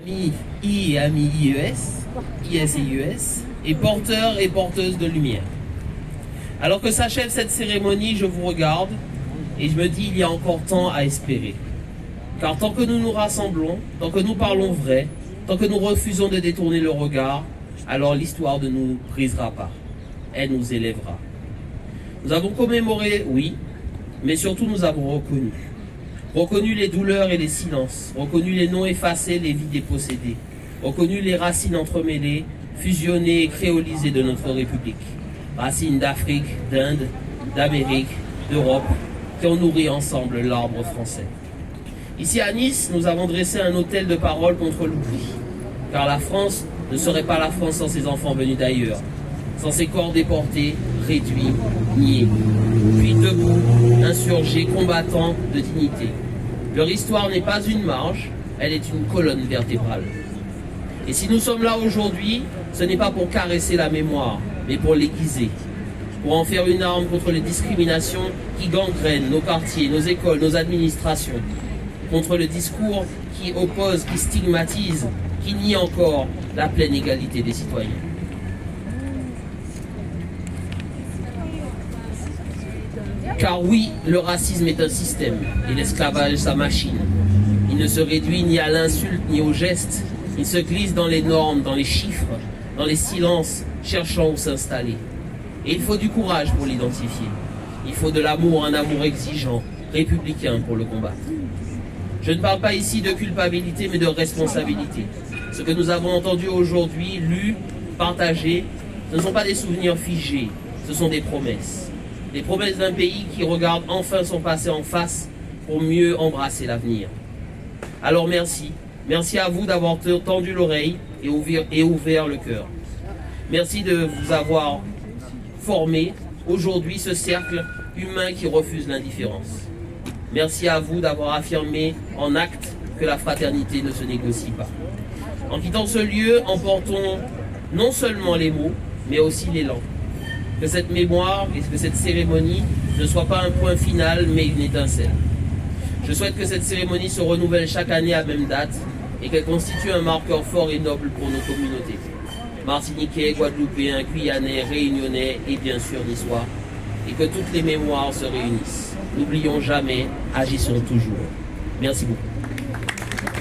Amis I et amis IES, IS et IES, et porteurs et porteuses de lumière. Alors que s'achève cette cérémonie, je vous regarde et je me dis il y a encore temps à espérer. Car tant que nous nous rassemblons, tant que nous parlons vrai, tant que nous refusons de détourner le regard, alors l'histoire ne nous brisera pas. Elle nous élèvera. Nous avons commémoré, oui, mais surtout nous avons reconnu. Reconnu les douleurs et les silences, reconnu les noms effacés, les vies dépossédées, reconnu les racines entremêlées, fusionnées et créolisées de notre République. Racines d'Afrique, d'Inde, d'Amérique, d'Europe, qui ont nourri ensemble l'arbre français. Ici à Nice, nous avons dressé un autel de parole contre l'oubli, car la France ne serait pas la France sans ses enfants venus d'ailleurs, sans ses corps déportés, réduits, niés, puis debout, insurgés, combattants de dignité. Leur histoire n'est pas une marge, elle est une colonne vertébrale. Et si nous sommes là aujourd'hui, ce n'est pas pour caresser la mémoire, mais pour l'aiguiser, pour en faire une arme contre les discriminations qui gangrènent nos quartiers, nos écoles, nos administrations, contre le discours qui oppose, qui stigmatise, qui nie encore la pleine égalité des citoyens. Car oui, le racisme est un système et l'esclavage sa machine. Il ne se réduit ni à l'insulte ni au geste. Il se glisse dans les normes, dans les chiffres, dans les silences, cherchant où s'installer. Et il faut du courage pour l'identifier. Il faut de l'amour, un amour exigeant, républicain pour le combattre. Je ne parle pas ici de culpabilité mais de responsabilité. Ce que nous avons entendu aujourd'hui, lu, partagé, ce ne sont pas des souvenirs figés, ce sont des promesses. Les promesses d'un pays qui regarde enfin son passé en face pour mieux embrasser l'avenir. Alors merci. Merci à vous d'avoir tendu l'oreille et ouvert le cœur. Merci de vous avoir formé aujourd'hui ce cercle humain qui refuse l'indifférence. Merci à vous d'avoir affirmé en acte que la fraternité ne se négocie pas. En quittant ce lieu, emportons non seulement les mots, mais aussi l'élan. Que cette mémoire et que cette cérémonie ne soit pas un point final, mais une étincelle. Je souhaite que cette cérémonie se renouvelle chaque année à même date et qu'elle constitue un marqueur fort et noble pour nos communautés. Martiniquais, Guadeloupéens, Guyanais, Réunionnais et bien sûr Niçois. Et que toutes les mémoires se réunissent. N'oublions jamais, agissons toujours. Merci beaucoup.